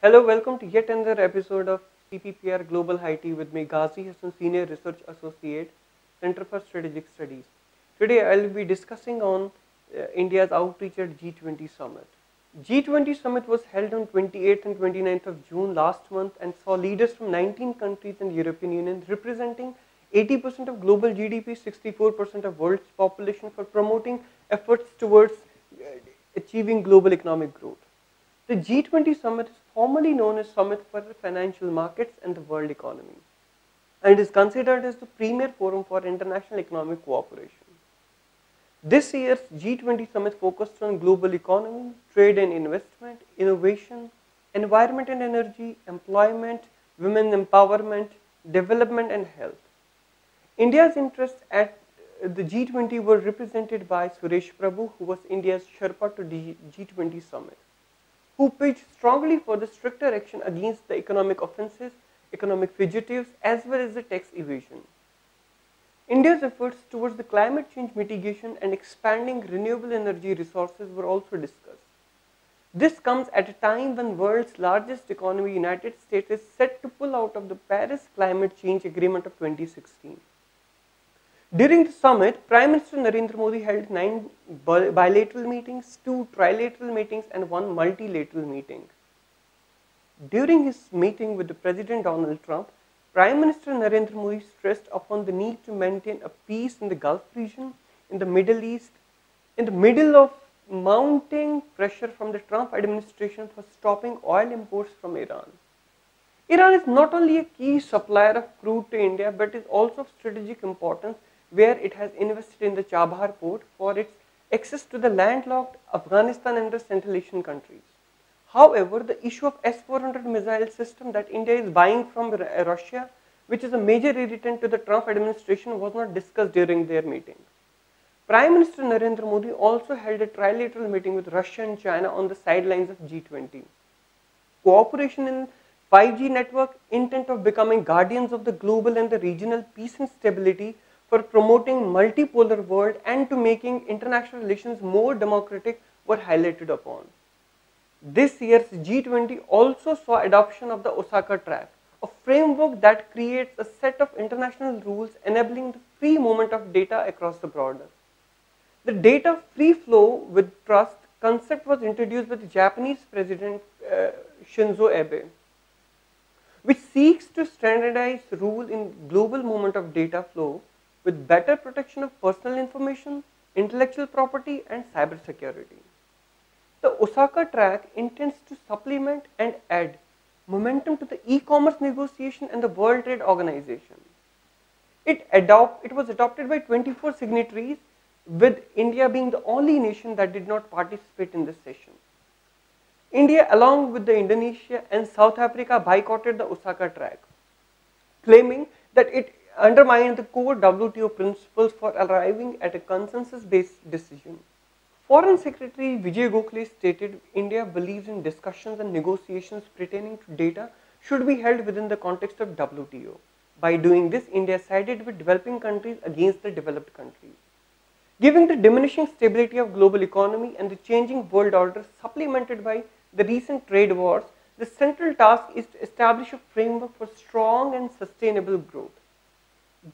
Hello, welcome to yet another episode of CPPR Global High Tea with me, Gazi Hassan, Senior Research Associate, Center for Strategic Studies. Today, I will be discussing on India's outreach at G20 Summit. G20 Summit was held on 28th and 29th of June last month and saw leaders from 19 countries in the European Union representing 80% of global GDP, 64% of world's population for promoting efforts towards achieving global economic growth. The G20 Summit is formally known as Summit for the Financial Markets and the World Economy and is considered as the premier forum for international economic cooperation. This year's G20 Summit focused on global economy, trade and investment, innovation, environment and energy, employment, women empowerment, development and health. India's interests at the G20 were represented by Suresh Prabhu, who was India's Sherpa to the G20 Summit, who pitched strongly for the stricter action against the economic offenses, economic fugitives, as well as the tax evasion. India's efforts towards the climate change mitigation and expanding renewable energy resources were also discussed. This comes at a time when the world's largest economy, United States, is set to pull out of the Paris Climate Change Agreement of 2016. During the summit, Prime Minister Narendra Modi held 9 bilateral meetings, 2 trilateral meetings and 1 multilateral meeting. During his meeting with the President Donald Trump, Prime Minister Narendra Modi stressed upon the need to maintain a peace in the Gulf region, in the Middle East, in the middle of mounting pressure from the Trump administration for stopping oil imports from Iran. Iran is not only a key supplier of crude to India, but is also of strategic importance, where it has invested in the Chabahar port for its access to the landlocked Afghanistan and the Central Asian countries. However, the issue of S-400 missile system that India is buying from Russia, which is a major irritant to the Trump administration, was not discussed during their meeting. Prime Minister Narendra Modi also held a trilateral meeting with Russia and China on the sidelines of G20. Cooperation in 5G network, intent of becoming guardians of the global and the regional peace and stability, for promoting multipolar world and to making international relations more democratic were highlighted upon. This year's G20 also saw adoption of the Osaka track, a framework that creates a set of international rules enabling the free movement of data across the border. The data free flow with trust concept was introduced by the Japanese President Shinzo Abe, which seeks to standardize rule in global movement of data flow with better protection of personal information, intellectual property, and cybersecurity. The Osaka track intends to supplement and add momentum to the e-commerce negotiation and the World Trade Organization. It was adopted by 24 signatories, with India being the only nation that did not participate in this session. India, along with the Indonesia and South Africa, boycotted the Osaka track, claiming that it undermined the core WTO principles for arriving at a consensus-based decision. Foreign Secretary Vijay Gokhale stated India believes in discussions and negotiations pertaining to data should be held within the context of WTO. By doing this, India sided with developing countries against the developed countries. Given the diminishing stability of global economy and the changing world order supplemented by the recent trade wars, the central task is to establish a framework for strong and sustainable growth.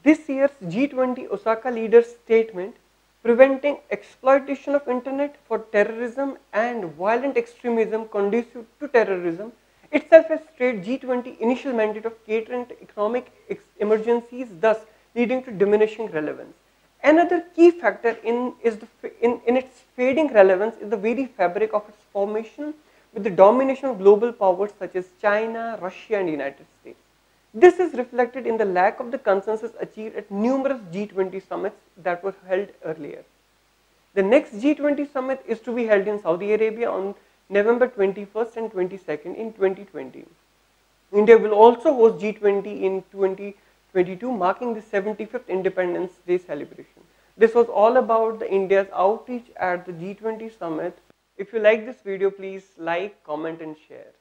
This year's G20 Osaka leaders' statement, preventing exploitation of internet for terrorism and violent extremism conducive to terrorism, itself has stated G20 initial mandate of catering to economic emergencies, thus leading to diminishing relevance. Another key factor in its fading relevance is the very fabric of its formation with the domination of global powers such as China, Russia and United States. This is reflected in the lack of the consensus achieved at numerous G20 summits that were held earlier. The next G20 summit is to be held in Saudi Arabia on November 21st and 22nd in 2020. India will also host G20 in 2022, marking the 75th Independence Day celebration. This was all about the India's outreach at the G20 summit. If you like this video, please like, comment and share.